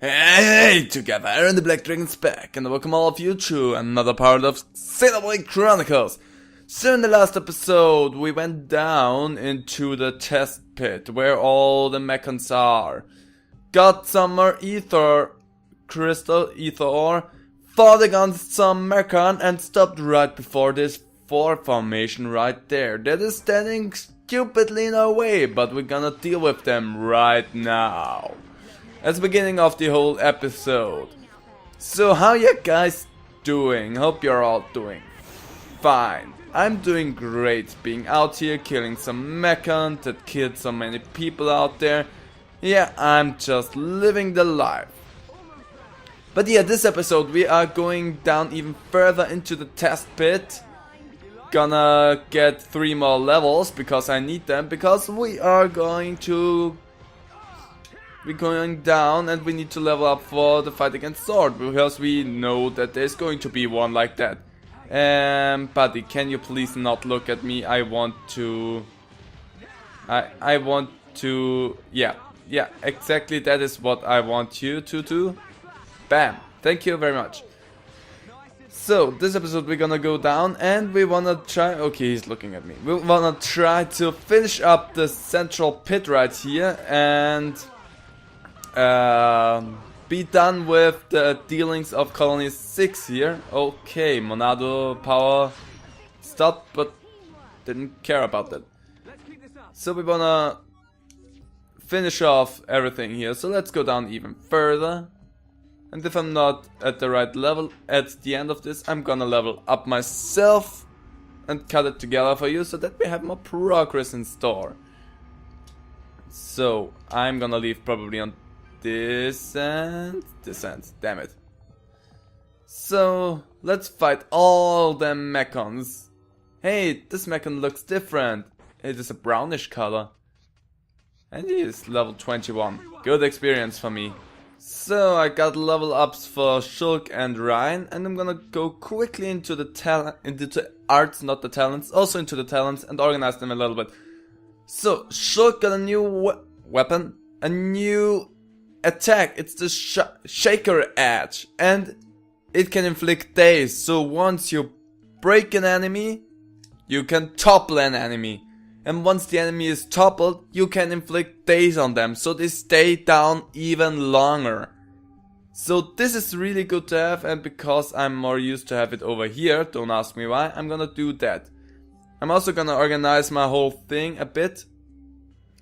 Hey, together, and the Black Dragon's back, and welcome all of you to another part of Xenoblade Chronicles. So in the last episode, we went down into the test pit, where all the Mechons are. Got some more ether ore, fought against some Mechon, and stopped right before this 4 formation right there. That is standing stupidly in our way, but we're gonna deal with them right now. That's the beginning of the whole episode. So how you guys doing? Hope you're all doing fine. I'm doing great, being out here killing some Mechon that killed so many people out there. Yeah, I'm just living the life. But yeah, this episode we are going down even further into the test pit. Gonna get 3 more levels because I need them, because we're going down and we need to level up for the fight against Sword, because we know that there's going to be one like that. Buddy, can you please not look at me? I want to, yeah, exactly, that is what I want you to do. Bam, thank you very much. So, this episode we're gonna go down and we wanna try, okay, he's looking at me. We wanna try to finish up the central pit right here and be done with the dealings of Colony 6 here. Okay, Monado power stopped, but didn't care about that. So we wanna finish off everything here. So let's go down even further. And if I'm not at the right level at the end of this, I'm gonna level up myself and cut it together for you so that we have more progress in store. So I'm gonna leave probably on this end, damn it. So let's fight all them Mechons. Hey, this Mechon looks different. It is a brownish color. And he is level 21. Good experience for me. So I got level ups for Shulk and Ryan, and I'm gonna go quickly into the arts, not the talents, also into the talents and organize them a little bit. So Shulk got a new weapon, a new attack. It's the Shaker Edge, and it can inflict daze. So once you break an enemy, you can topple an enemy. And once the enemy is toppled, you can inflict daze on them, so they stay down even longer. So this is really good to have, and because I'm more used to have it over here, don't ask me why, I'm gonna do that. I'm also gonna organize my whole thing a bit.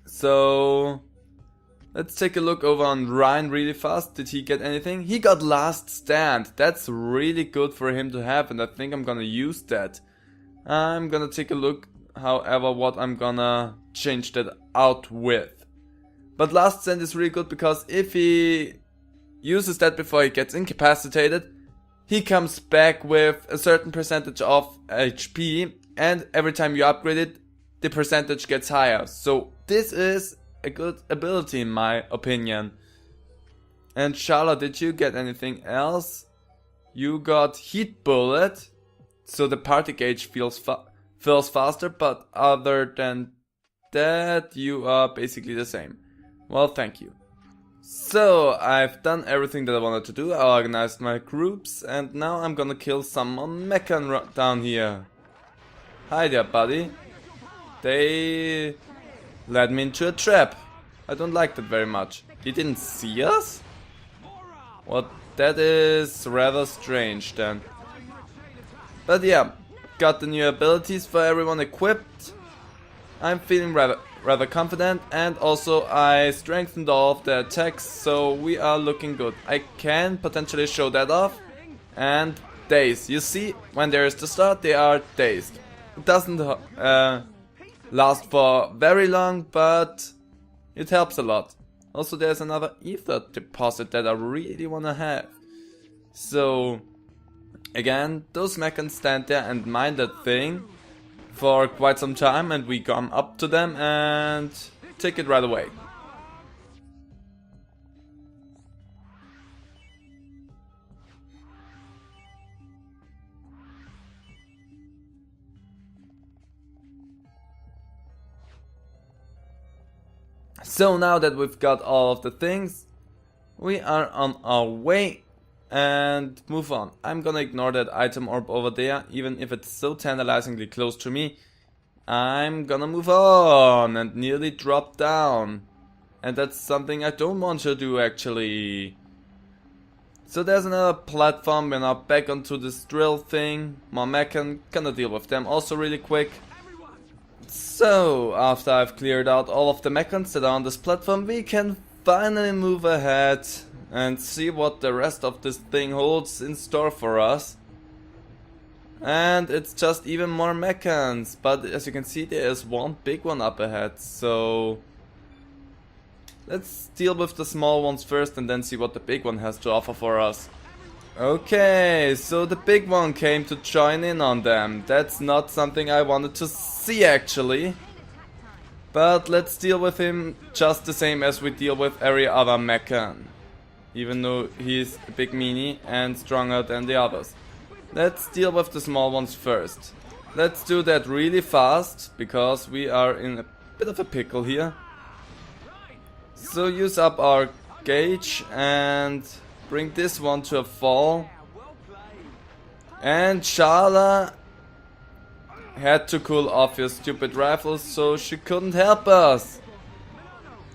So let's take a look over on Ryan really fast. Did he get anything? He got Last Stand. That's really good for him to have, and I think I'm gonna use that. I'm gonna take a look, however, what I'm gonna change that out with. But Last Stand is really good because if he uses that before he gets incapacitated, he comes back with a certain percentage of HP, and every time you upgrade it, the percentage gets higher. So this is a good ability in my opinion. And Shala, did you get anything else? You got Heat Bullet, so the party gauge fills faster, but other than that, you are basically the same. Well, thank you. So, I've done everything that I wanted to do. I organized my groups, and now I'm gonna kill some more Mechon down here. Hi there, buddy. They led me into a trap. I don't like that very much. He didn't see us? Well, that is rather strange then. But yeah, got the new abilities for everyone equipped. I'm feeling rather confident, and also I strengthened all of the attacks, so we are looking good. I can potentially show that off. And daze. You see, when there is the start, they are dazed. It doesn't last for very long, but it helps a lot. Also, there's another ether deposit that I really wanna have. So again, those Mechons stand there and mine that thing for quite some time, and we come up to them and take it right away. So now that we've got all of the things, we are on our way and move on. I'm gonna ignore that item orb over there, even if it's so tantalizingly close to me. I'm gonna move on and nearly drop down. And that's something I don't want to do actually. So there's another platform, we're now back onto this drill thing. More Mechon, gonna deal with them also really quick. So, after I've cleared out all of the Mechons that are on this platform, we can finally move ahead and see what the rest of this thing holds in store for us. And it's just even more Mechons, but as you can see there is one big one up ahead, so let's deal with the small ones first and then see what the big one has to offer for us. Okay, so the big one came to join in on them. That's not something I wanted to see actually. But let's deal with him just the same as we deal with every other Mechon. Even though he's a big meanie and stronger than the others. Let's deal with the small ones first. Let's do that really fast, because we are in a bit of a pickle here. So use up our gauge and bring this one to a fall. And Shala had to cool off your stupid rifles, so she couldn't help us.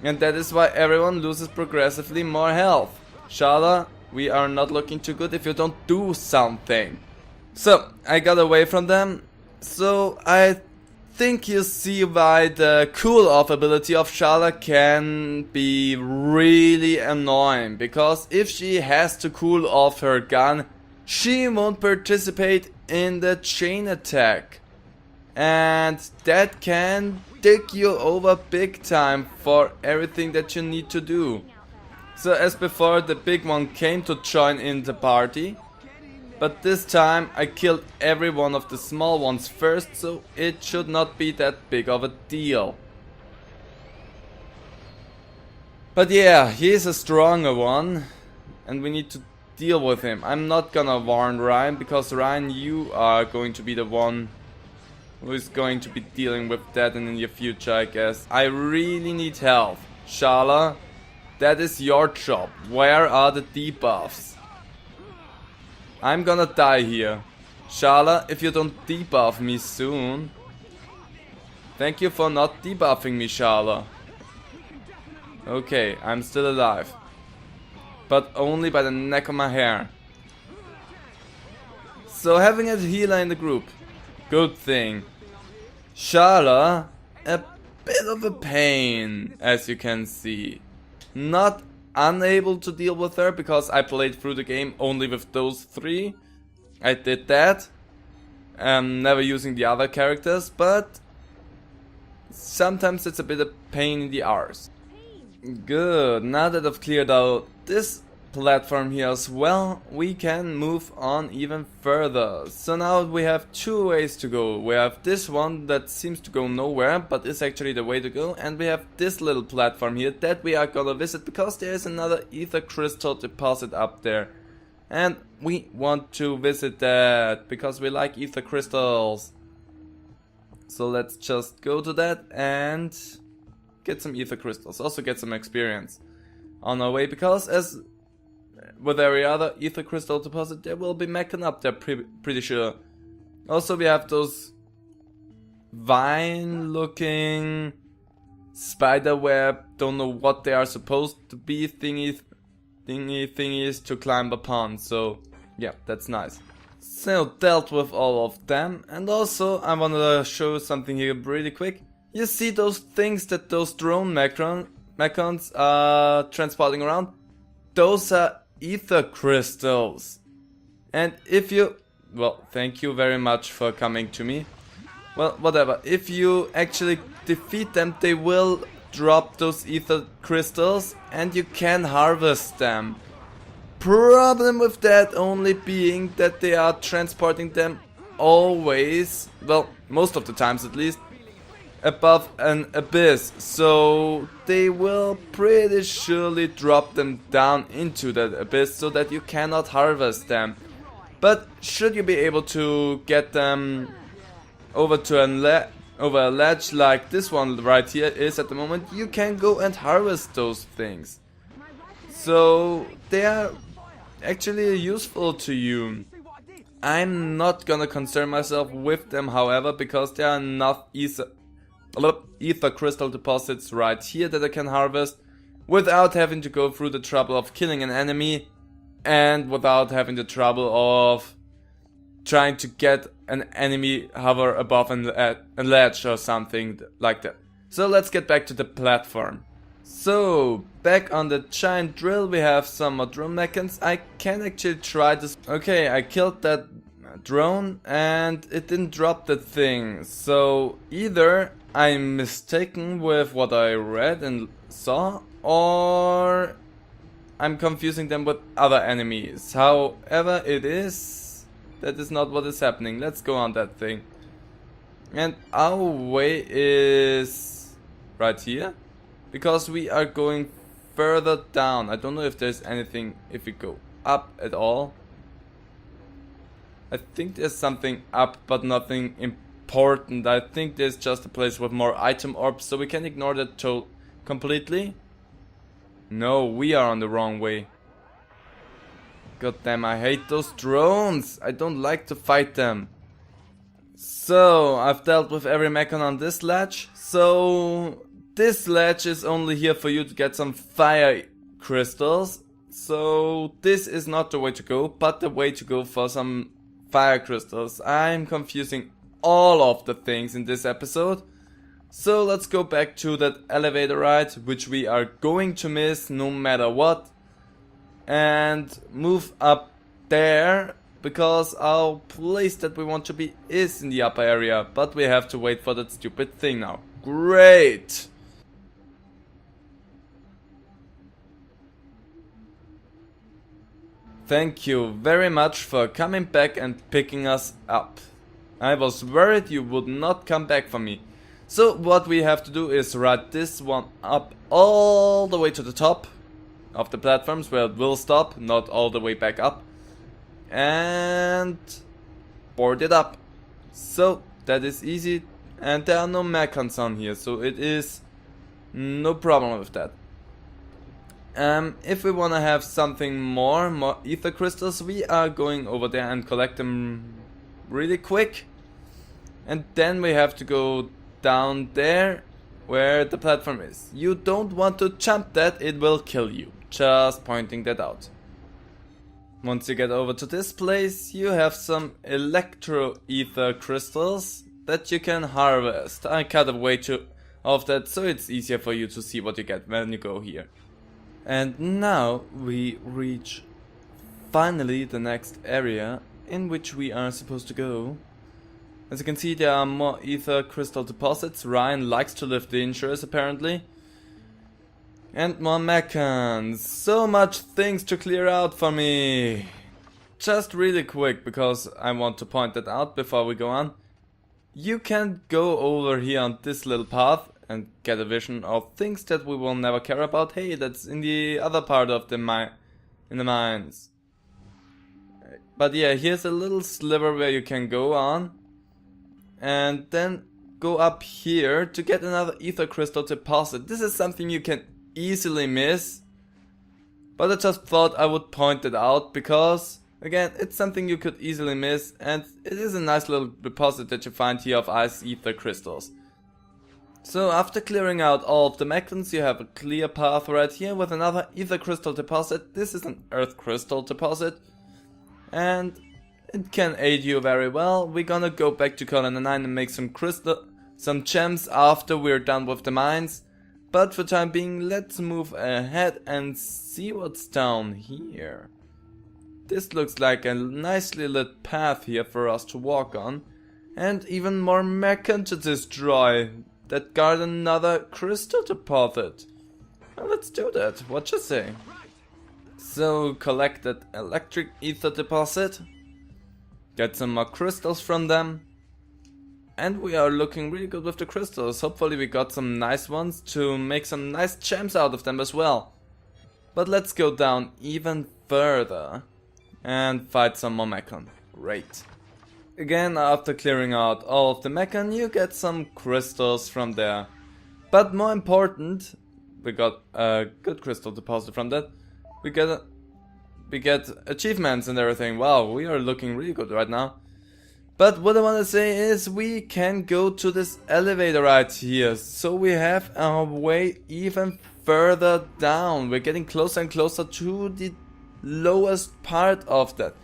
And that is why everyone loses progressively more health. Shala, we are not looking too good if you don't do something. So, I got away from them. So, I think you see why the cool off ability of Shala can be really annoying, because if she has to cool off her gun, she won't participate in the chain attack, and that can dig you over big time for everything that you need to do. So as before, the big one came to join in the party. But this time I killed every one of the small ones first, so it should not be that big of a deal. But yeah, he's a stronger one, and we need to deal with him. I'm not gonna warn Ryan, because Ryan, you are going to be the one who is going to be dealing with that in the near future, I guess. I really need help. Shala, that is your job. Where are the debuffs? I'm gonna die here. Shala, if you don't debuff me soon. Thank you for not debuffing me, Shala. Okay, I'm still alive. But only by the neck of my hair. So having a healer in the group. Good thing. Shala, a bit of a pain, as you can see. Not unable to deal with her, because I played through the game only with those three. I did that. Never using the other characters, but sometimes it's a bit of pain in the arse. Good, now that I've cleared out this platform here as well, we can move on even further. So now we have two ways to go. We have this one that seems to go nowhere, but is actually the way to go, and we have this little platform here that we are gonna visit, because there is another ether crystal deposit up there, and we want to visit that because we like ether crystals. So let's just go to that and get some ether crystals, also get some experience on our way, because as with every other ether crystal deposit, there will be Mechon up there, pretty sure. Also, we have those vine looking spider web, don't know what they are supposed to be, thingies to climb upon, so yeah, that's nice. So dealt with all of them, and also I wanted to show something here really quick. You see those things that those drone Mechons are transporting around? Those are ether crystals. And if you, well, thank you very much for coming to me. Well, whatever, if you actually defeat them, they will drop those ether crystals and you can harvest them. Problem with that only being that they are transporting them always, well, most of the times at least, above an abyss, so they will pretty surely drop them down into that abyss so that you cannot harvest them. But should you be able to get them over to over a ledge like this one right here is at the moment, you can go and harvest those things. So they are actually useful to you. I'm not gonna concern myself with them, however, because there are enough ether crystal deposits right here that I can harvest without having to go through the trouble of killing an enemy and without having the trouble of trying to get an enemy hover above a ledge or something like that. So let's get back to the platform. So, back on the giant drill we have some more drone mechans. I can actually try this. Okay, I killed that drone and it didn't drop the thing. So, either I'm mistaken with what I read and saw, or I'm confusing them with other enemies. However it is, that is not what is happening. Let's go on that thing. And our way is right here, because we are going further down. I don't know if there's anything if we go up at all. I think there's something up, but nothing important. I think there's just a place with more item orbs, so we can ignore that completely. No, we are on the wrong way. God damn, I hate those drones. I don't like to fight them. So, I've dealt with every mechon on this ledge. So, this ledge is only here for you to get some fire crystals. So, this is not the way to go, but the way to go for some fire crystals. I'm confusing all of the things in this episode. So let's go back to that elevator ride, which we are going to miss no matter what, and move up there, because our place that we want to be is in the upper area, but we have to wait for that stupid thing now. Great! Thank you very much for coming back and picking us up. I was worried you would not come back for me. So what we have to do is ride this one up all the way to the top of the platforms where it will stop, not all the way back up, and board it up. So that is easy, and there are no mechons on here, so it is no problem with that. If we want to have something more ether crystals, we are going over there and collect them really quick, and then we have to go down there where the platform is. You don't want to jump that, it will kill you. Just pointing that out. Once you get over to this place, you have some electro ether crystals that you can harvest. I cut away of that so it's easier for you to see what you get when you go here. And now we reach finally the next area in which we are supposed to go. As you can see, there are more ether crystal deposits. Ryan likes to live dangerous apparently. And more mechons. So much things to clear out for me. Just really quick, because I want to point that out before we go on. You can go over here on this little path and get a vision of things that we will never care about. Hey, that's in the other part of the mines. But yeah, here's a little sliver where you can go on. And then go up here to get another ether crystal deposit. This is something you can easily miss, but I just thought I would point it out because, again, it's something you could easily miss, and it is a nice little deposit that you find here of ice ether crystals. So after clearing out all of the mechons, you have a clear path right here with another ether crystal deposit. This is an earth crystal deposit, and it can aid you very well. We're gonna go back to Colony 9 and make some gems after we're done with the mines. But for time being, let's move ahead and see what's down here. This looks like a nicely lit path here for us to walk on. And even more mechon to destroy that guard another crystal deposit. Well, let's do that. What you say? So collect that electric ether deposit. Get some more crystals from them. And we are looking really good with the crystals. Hopefully we got some nice ones to make some nice gems out of them as well. But let's go down even further and fight some more mechon. Great. Again, after clearing out all of the mechon, you get some crystals from there. But more important, we got a good crystal deposit from that. we get achievements and everything. Wow, we are looking really good right now. But what I want to say is we can go to this elevator right here. So we have our way even further down. We're getting closer and closer to the lowest part of that.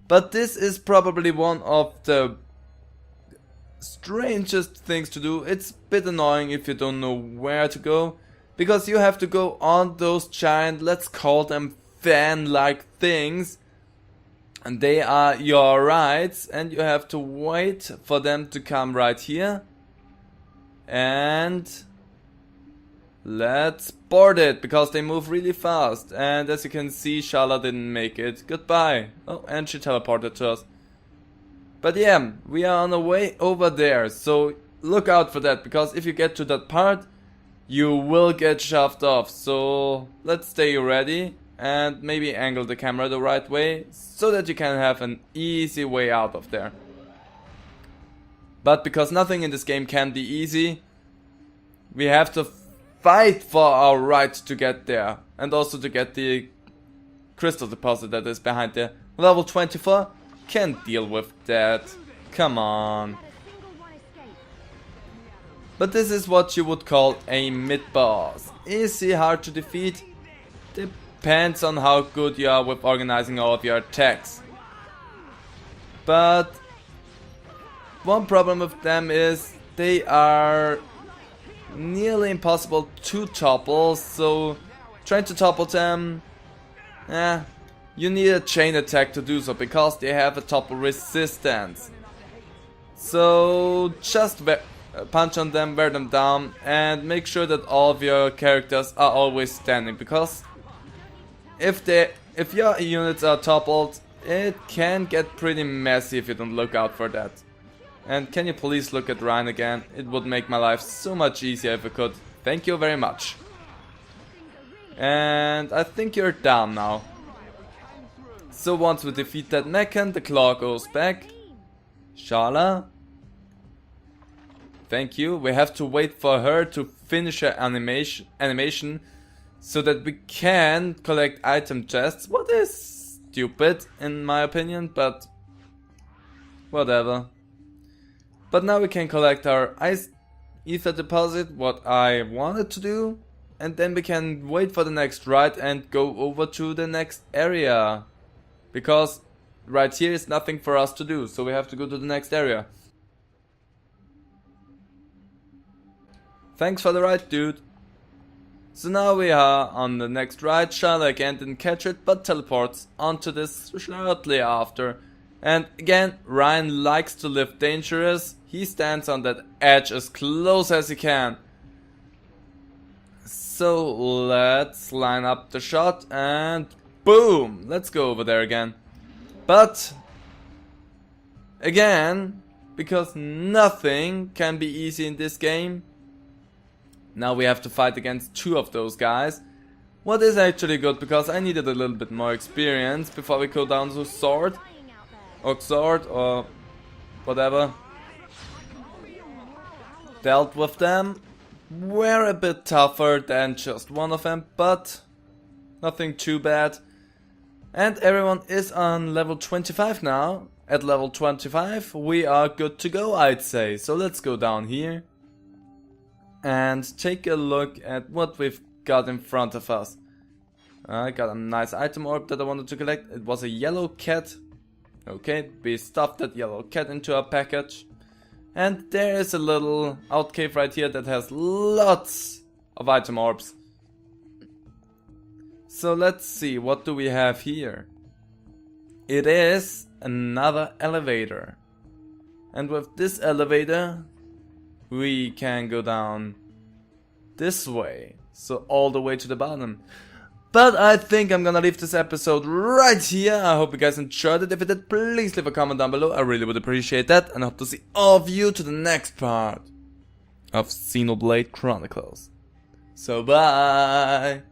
But this is probably one of the strangest things to do. It's a bit annoying if you don't know where to go, because you have to go on those giant, let's call them fan-like things, and they are your rides, and you have to wait for them to come right here. And let's board it, because they move really fast. And as you can see, Shala didn't make it. Goodbye. Oh, and she teleported to us. But yeah, we are on the way over there, so look out for that, because if you get to that part, you will get shoved off. So let's stay ready and maybe angle the camera the right way, so that you can have an easy way out of there. But because nothing in this game can be easy, we have to fight for our right to get there, and also to get the crystal deposit that is behind there. Level 24 can deal with that. Come on. But this is what you would call a mid-boss. Is he hard to defeat? Depends on how good you are with organizing all of your attacks. But one problem with them is they are nearly impossible to topple, so trying to topple them, you need a chain attack to do so, because they have a topple resistance. So just punch on them, wear them down, and make sure that all of your characters are always standing, because if your units are toppled, it can get pretty messy if you don't look out for that. And can you please look at Ryan again? It would make my life so much easier if I could. Thank you very much. And I think you're down now. So once we defeat that Mechon, the claw goes back. Shala. Thank you. We have to wait for her to finish her animation so that we can collect item chests. What is stupid in my opinion, but whatever. But now we can collect our ice ether deposit, what I wanted to do, and then we can wait for the next ride and go over to the next area. Because right here is nothing for us to do, so we have to go to the next area. Thanks for the ride, dude. So now we are on the next ride. Shala again didn't catch it, but teleports onto this shortly after. And again, Ryan likes to live dangerous. He stands on that edge as close as he can. So let's line up the shot and boom! Let's go over there again. But again, because nothing can be easy in this game, now we have to fight against two of those guys. What is actually good, because I needed a little bit more experience before we go down to sword or whatever. Dealt with them. Were a bit tougher than just one of them, but nothing too bad. And everyone is on level 25 now. At level 25 we are good to go, I'd say. So let's go down here and take a look at what we've got in front of us. I got a nice item orb that I wanted to collect. It was a yellow cat. Okay, we stuffed that yellow cat into our package. And there is a little out cave right here that has lots of item orbs. So let's see, what do we have here? It is another elevator. And with this elevator, we can go down this way. So all the way to the bottom. But I think I'm gonna leave this episode right here. I hope you guys enjoyed it. If you did, please leave a comment down below. I really would appreciate that. And I hope to see all of you to the next part of Xenoblade Chronicles. So bye!